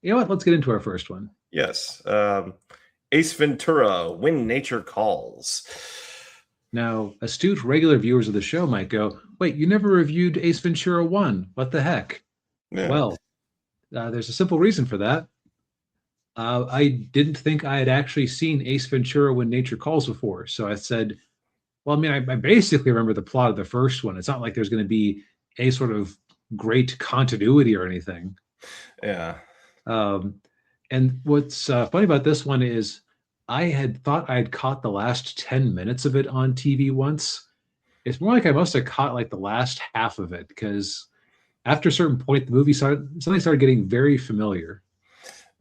You know what? Let's get into our first one. Yes. Ace Ventura, When Nature Calls. Now, astute regular viewers of the show might go, wait, you never reviewed Ace Ventura 1. What the heck? Yeah. Well, there's a simple reason for that. I didn't think I had actually seen Ace Ventura When Nature Calls before. So I said, well, I mean, I basically remember the plot of the first one. It's not like there's going to be any sort of great continuity or anything. Yeah. And what's funny about this one is I had thought I had caught the last 10 minutes of it on TV once. It's more like I must have caught like the last half of it because after a certain point, the movie suddenly started getting very familiar.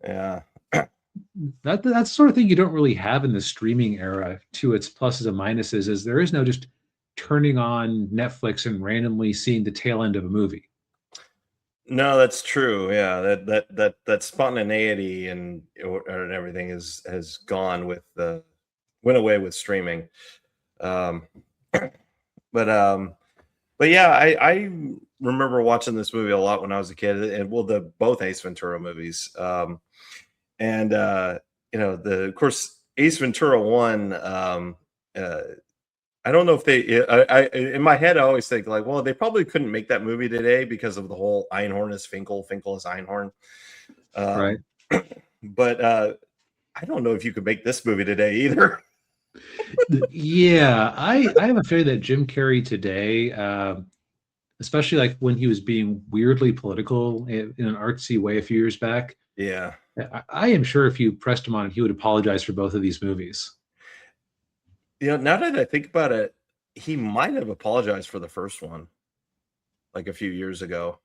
Yeah. That's the sort of thing you don't really have in the streaming era to its pluses and minuses is there is no just turning on Netflix and randomly seeing the tail end of a movie. No, that's true. Yeah, that spontaneity and everything has gone with the went away with streaming. Um, but yeah, I remember watching this movie a lot when I was a kid, and well, the both Ace Ventura movies. And of course Ace Ventura 1. I don't know if they. I in my head I always think like, well, they probably couldn't make that movie today because of the whole Einhorn is Finkel, Finkel is Einhorn. Right. But I don't know if you could make this movie today either. Yeah, I have a feeling that Jim Carrey today, especially like when he was being weirdly political in an artsy way a few years back, Yeah. I am sure if you pressed him on it, he would apologize for both of these movies. Now that I think about it, he might have apologized for the first one, like a few years ago.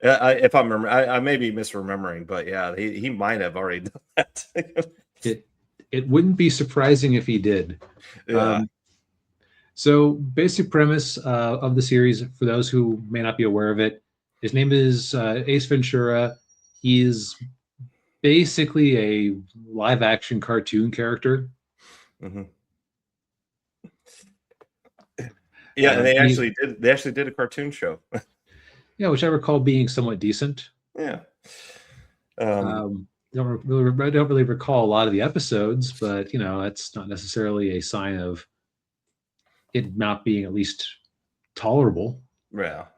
If I remember, I may be misremembering, but yeah, he might have already done that. It wouldn't be surprising if he did. Yeah. So, basic premise of the series, for those who may not be aware of it, his name is Ace Ventura. He is basically a live action cartoon character. Mm-hmm. Yeah, and they actually did a cartoon show. Yeah, which I recall being somewhat decent. Yeah. Don't really recall a lot of the episodes, but that's not necessarily a sign of it not being at least tolerable. Yeah.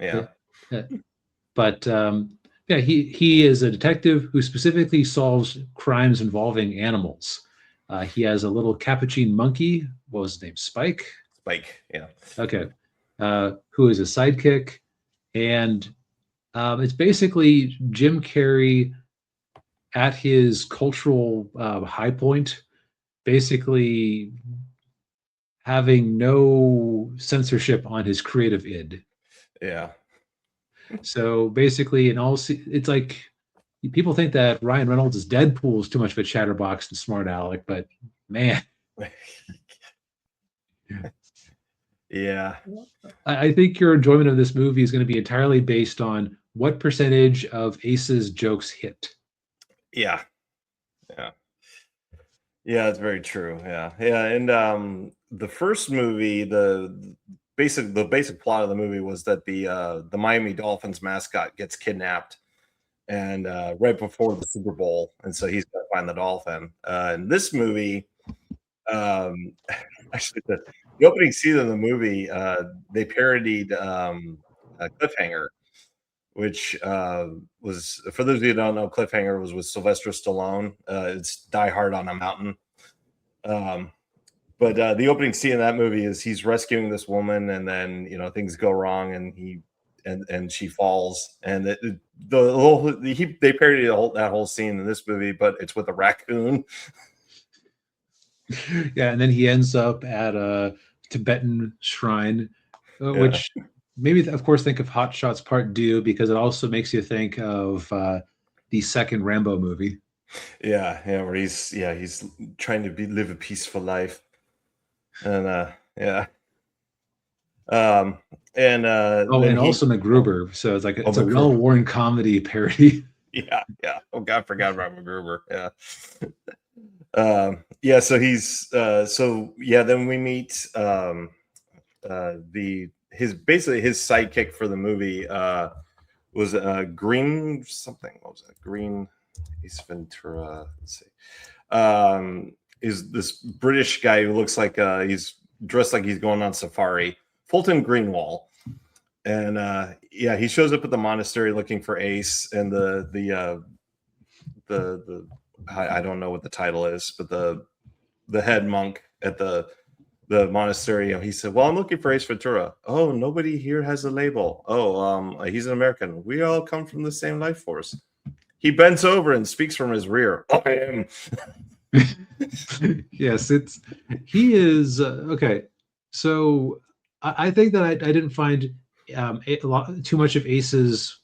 But yeah, he is a detective who specifically solves crimes involving animals. He has a little capuchin monkey. What was his name? Spike. Spike. Yeah. Okay. Who is a sidekick, and it's basically Jim Carrey at his cultural high point, basically having no censorship on his creative id. Yeah. So basically, it's like people think that Ryan Reynolds is Deadpool is too much of a chatterbox and smart aleck, but man, yeah, I think your enjoyment of this movie is going to be entirely based on what percentage of Ace's jokes hit. Yeah. It's very true. Yeah, and the first movie, the basic plot of the movie was that the Miami Dolphins mascot gets kidnapped, and right before the Super Bowl, and so he's got to find the dolphin. In this movie, actually, the opening scene of the movie, they parodied Cliffhanger, which was, for those of you who don't know, Cliffhanger was with Sylvester Stallone. It's Die Hard on a Mountain. But the opening scene of that movie is he's rescuing this woman, and then things go wrong, and she falls, and they parodied that whole scene in this movie, but it's with a raccoon. Yeah, and then he ends up at a Tibetan shrine, which maybe, of course, think of Hot Shots Part 2 because it also makes you think of the second Rambo movie. Yeah, where he's trying to live a peaceful life, and and also MacGruber, so it's like it's a well-worn comedy parody. Yeah. Oh God, I forgot about MacGruber. Yeah. So he's then we meet his sidekick for the movie was Green something. What was it? Green. Ace Ventura. Let's see. Is this British guy who looks like he's dressed like he's going on safari. Fulton Greenwald. And yeah, he shows up at the monastery looking for Ace, and the I don't know what the title is, but the head monk at the monastery, he said, "Well, I'm looking for Ace Ventura." "Oh, nobody here has a label." "Oh, he's an American. We all come from the same life force." He bends over and speaks from his rear. "I am." Yes, he is okay. So I think that I didn't find too much of Ace's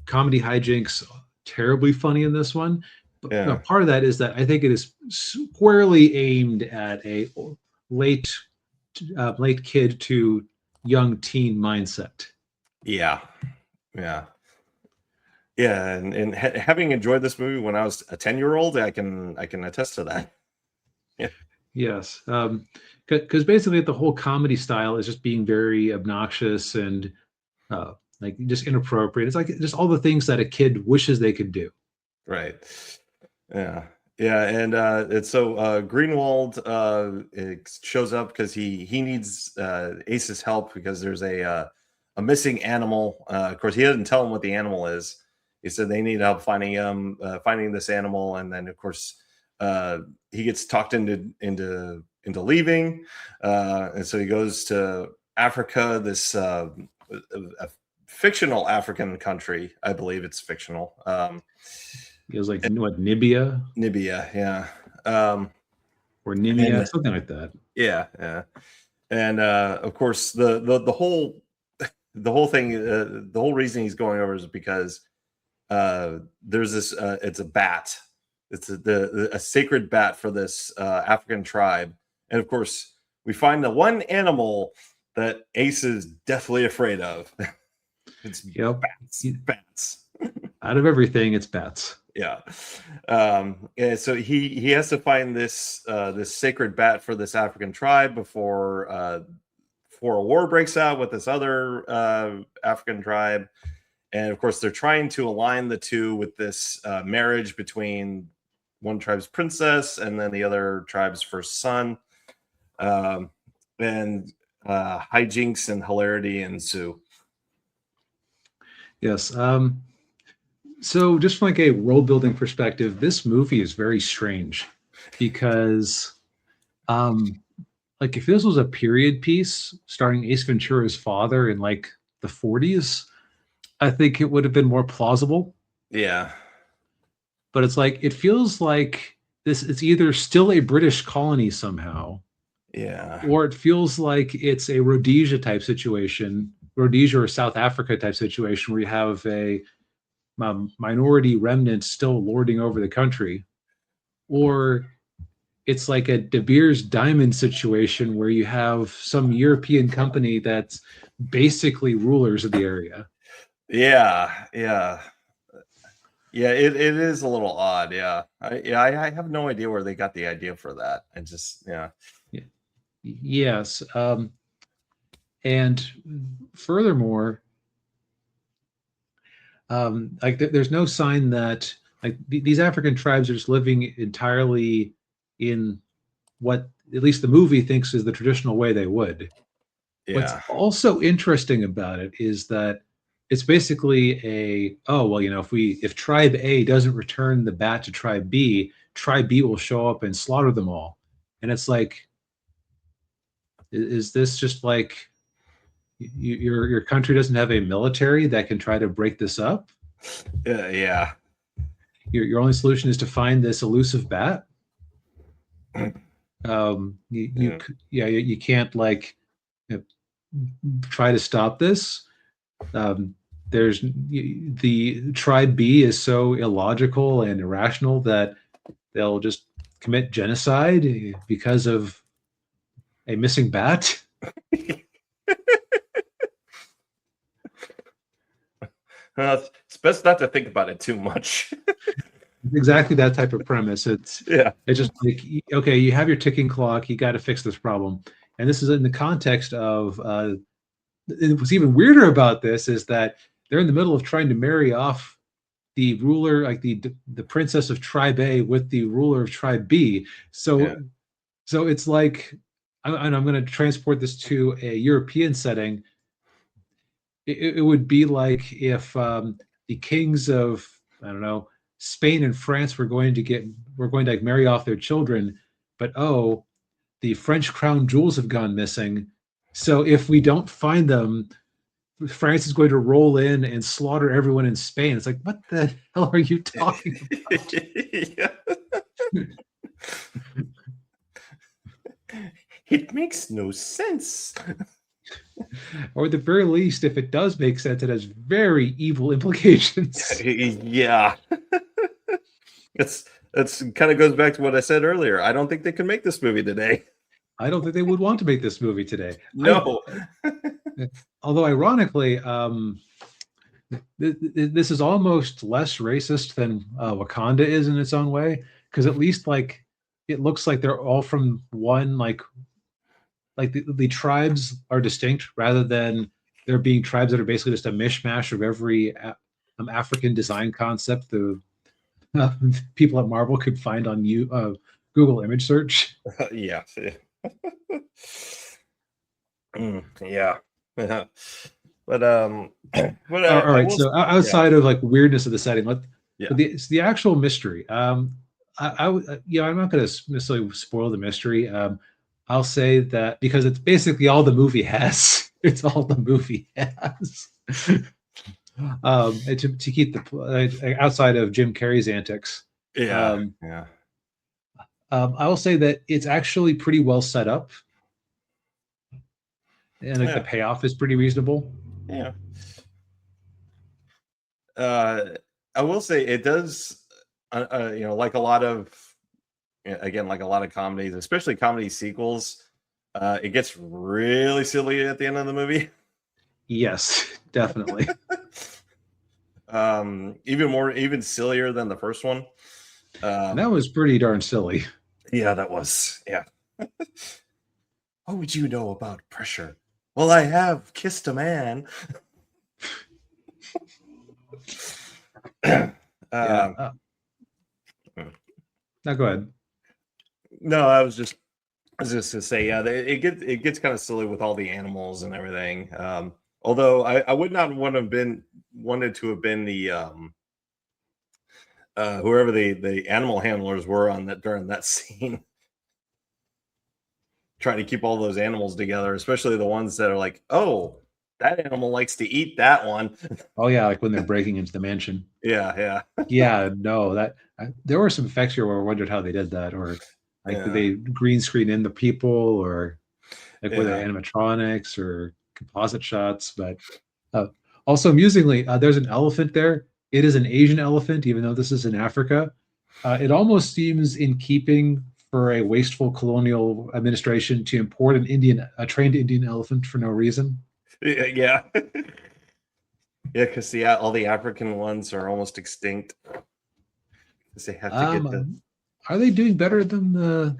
comedy hijinks terribly funny in this one. But Yeah. part of that is that I think it is squarely aimed at a late kid to young teen mindset. Yeah. And having enjoyed this movie when I was a 10-year-old, I can attest to that. Yeah. Yes, because basically the whole comedy style is just being very obnoxious and like just inappropriate. It's like just all the things that a kid wishes they could do. Right. Yeah. And so Greenwald it shows up because he needs Ace's help because there's a missing animal. Of course, he doesn't tell him what the animal is. He said they need help finding this animal, and then of course he gets talked into leaving, and so he goes to Africa, this a fictional African country. I believe it's fictional. It was like what, Nibia? Nibia, yeah. Or Nimia, something like that. Yeah. And of course the whole thing, the whole reason he's going over is because there's this it's a bat. It's a sacred bat for this African tribe. And of course, we find the one animal that Ace is deathly afraid of. It's bats. Out of everything, it's bats. Yeah. And so he has to find this sacred bat for this African tribe before a war breaks out with this other African tribe. And of course, they're trying to align the two with this marriage between one tribe's princess and then the other tribe's first son. And hijinks and hilarity ensue. Yes. So just from like a world building perspective, this movie is very strange because like if this was a period piece starring Ace Ventura's father in like the 40s, I think it would have been more plausible. Yeah. But it's like it feels like it's either still a British colony somehow. Yeah. Or it feels like it's a Rhodesia type situation, Rhodesia or South Africa type situation where you have a minority remnant still lording over the country, or it's like a De Beers Diamond situation where you have some European company that's basically rulers of the area. Yeah. It is a little odd. Yeah. I have no idea where they got the idea for that. And just Yes. And furthermore, like there's no sign that like these African tribes are just living entirely in what at least the movie thinks is the traditional way they would. Yeah. What's also interesting about it is that it's basically if tribe A doesn't return the bat to tribe B will show up and slaughter them all. And it's like, is this just like your country doesn't have a military that can try to break this up? Yeah. Your only solution is to find this elusive bat. You can't like try to stop this. There's the tribe B is so illogical and irrational that they'll just commit genocide because of a missing bat. It's best not to think about it too much. Exactly that type of premise. It's just like, okay, you have your ticking clock, you got to fix this problem. And this is in the context of what's even weirder about this is that they're in the middle of trying to marry off the ruler, like the princess of tribe A with the ruler of tribe B. Yeah. So it's like, and I'm going to transport this to a European setting. It would be like if the kings of, I don't know, Spain and France were going to like marry off their children, but oh, the French crown jewels have gone missing. So if we don't find them, France is going to roll in and slaughter everyone in Spain. It's like, what the hell are you talking about? Yeah. It makes no sense. Or at the very least, if it does make sense, it has very evil implications. Yeah. That's kind of goes back to what I said earlier. I don't think they can make this movie today. I don't think they would want to make this movie today. No. Although ironically, this is almost less racist than Wakanda is in its own way, because at least like it looks like they're all from one like the tribes are distinct rather than there being tribes that are basically just a mishmash of every African design concept the people at Marvel could find on Google image search. Yeah. Yeah. But All right, so outside yeah. of like weirdness of the setting, Yeah. but it's the actual mystery. I'm not going to necessarily spoil the mystery. I'll say that because it's basically all the movie has. It's all the movie has. And to keep the outside of Jim Carrey's antics. Yeah. Yeah. I will say that it's actually pretty well set up, and like the payoff is pretty reasonable. Yeah. I will say it does, like a lot of, again, like a lot of comedies, especially comedy sequels, it gets really silly at the end of the movie. Yes, definitely. Even sillier than the first one. That was pretty darn silly. Yeah, that was. Yeah. What would you know about pressure? Well, I have kissed a man. Yeah. Now go ahead. No, I was just to say, yeah, it gets kind of silly with all the animals and everything. Although I would not wanted to have been the whoever the animal handlers were on that during that scene, trying to keep all those animals together, especially the ones that are like, oh, that animal likes to eat that one. Oh yeah, like when they're breaking into the mansion. Yeah. Yeah, no, there were some effects here where I wondered how they did that, or like did they green screen in the people, or like were they animatronics or composite shots? But also amusingly, there's an elephant there. It is an Asian elephant, even though this is in Africa. It almost seems in keeping for a wasteful colonial administration to import a trained Indian elephant for no reason. Yeah. Yeah, because all the African ones are almost extinct. They have to get Are they doing better than the?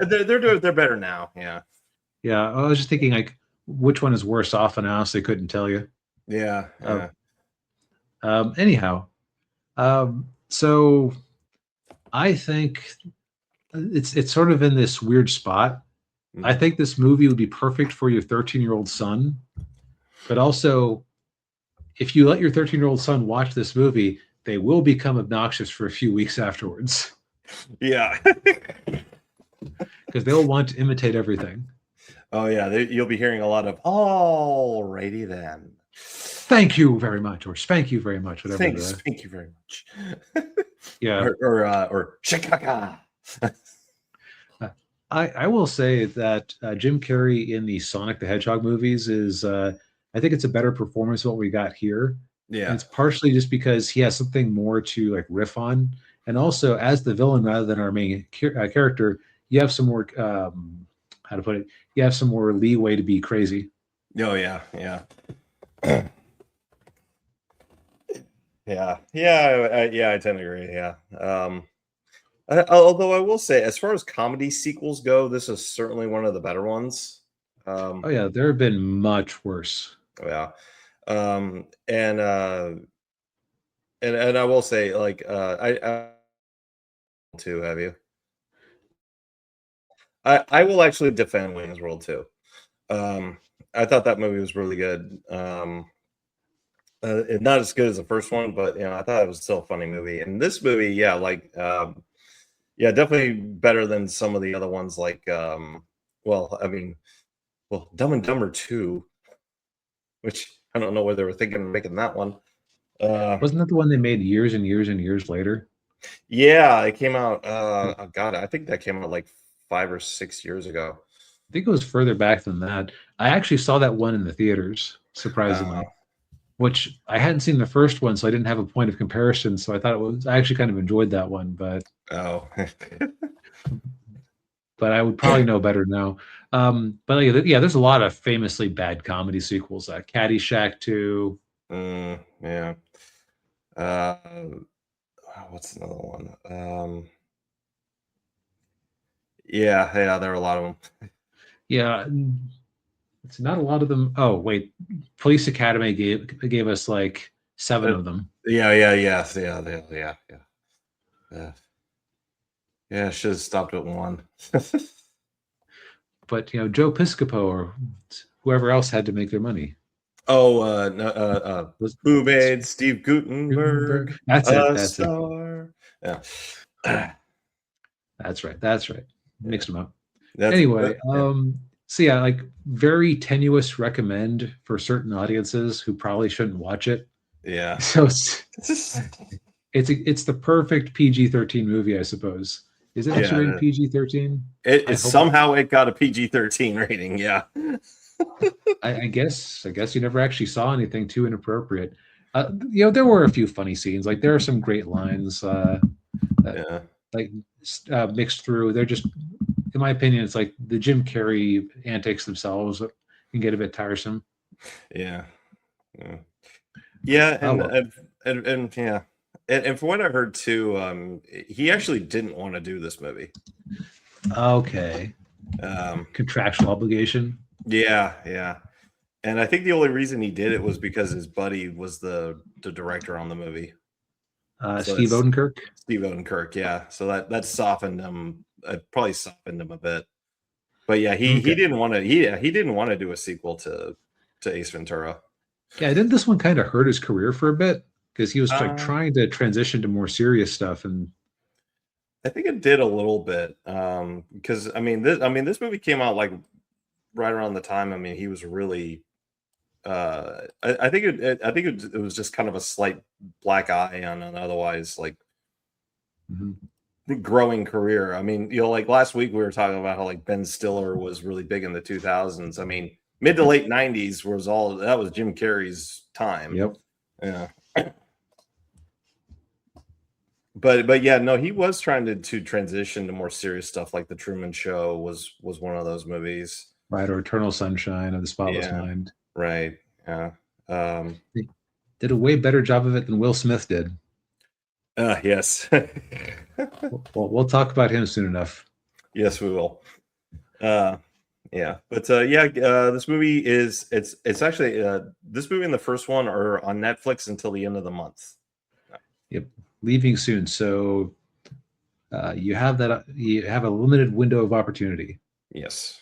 They're better now. Yeah. Yeah, I was just thinking like which one is worse off, and I honestly couldn't tell you. Yeah. Anyhow, so I think it's sort of in this weird spot. I think this movie would be perfect for your 13-year-old son, but also if you let your 13-year-old son watch this movie, they will become obnoxious for a few weeks afterwards. Yeah. Because they'll want to imitate everything. Oh yeah, you'll be hearing a lot of "alrighty then." Thank you very much, or spank you very much, whatever. Thanks, thank you very much. Yeah. Or Chicago. I will say that Jim Carrey in the Sonic the Hedgehog movies is, I think it's a better performance than what we got here. Yeah. And it's partially just because he has something more to like riff on. And also, as the villain rather than our main character, you have some more, how to put it, you have some more leeway to be crazy. Oh, yeah. Yeah, I tend to agree. Yeah. Although I will say, as far as comedy sequels go, this is certainly one of the better ones. Oh yeah, there have been much worse. Yeah. and I will say, like, I too. Have you? I will actually defend Wayne's World too. Um, I thought that movie was really good. Not as good as the first one, but I thought it was still a funny movie. And this movie, yeah, like, yeah, definitely better than some of the other ones. Like, well, I mean, well, Dumb and Dumber 2, which I don't know where they were thinking of making that one. Wasn't that the one they made years and years and years later? Yeah, it came out. I Oh God, I think that came out like 5 or 6 years ago. think it was further back than that. I actually saw that one in the theaters, Uh, surprisingly, which I hadn't seen the first one, so I didn't have a point of comparison. So I thought it was, I actually kind of enjoyed that one, oh, but I would probably know better now. But like, yeah, there's a lot of famously bad comedy sequels. Caddyshack 2. yeah. Uh, what's another one? Yeah, yeah, there are a lot of them. Yeah, it's not a lot of them. Oh, wait. Police Academy gave us like seven Uh, of them. yeah, yeah, yes, yeah. Yeah, yeah. Should have stopped at one. But Joe Piscopo or whoever else had to make their money. Oh, no, Was who made Steve Gutenberg. Gutenberg That's it. a That's it. star? Yeah, That's right. That's right. yeah. Mixed them up. That's Anyway, yeah, so yeah, like very tenuous recommend for certain audiences who probably shouldn't watch it. yeah. So it's the perfect PG-13 movie, I suppose. Is it actually rated Yeah. PG-13? I It hope it. somehow it got a PG-13 rating. Yeah, I guess you never actually saw anything too inappropriate. There were a few funny scenes. Like there are some great lines, yeah, like mixed through. They're just, in my opinion, it's like the Jim Carrey antics themselves can get a bit tiresome. yeah, yeah. Yeah, Oh well. and yeah, and from what I heard too, he actually didn't want to do this movie. Okay. Um, Contractual obligation. yeah, yeah, and I think the only reason he did it was because his buddy was the director on the movie. So Steve it's Odenkirk. Steve Odenkirk. Yeah, so that softened him. Probably softened him a bit. But yeah, he Okay. didn't want to. He didn't want to do a sequel to Ace Ventura. Yeah, didn't this one kind of hurt his career for a bit because he was like Uh, trying to transition to more serious stuff, and I think it did a little bit, because this movie came out like right around the time. I mean, he was really. I think it was just kind of a slight black eye on an otherwise like Mhm. growing career. I mean, like last week we were talking about how like Ben Stiller was really big in the 2000s. I mean, mid to late 90s was all that was Jim Carrey's time. Yep. Yeah. But yeah, no, he was trying to transition to more serious stuff. Like The Truman Show was one of those movies. Right, or Eternal Sunshine of the Spotless Yeah, Mind. right. Yeah. Um, They did a way better job of it than Will Smith did. yes. We'll talk about him soon enough. Yes, we will. Uh, yeah, but yeah, this movie it's actually this movie and the first one are on Netflix until the end of the month. Yep, leaving soon. So you have a limited window of opportunity. Yes.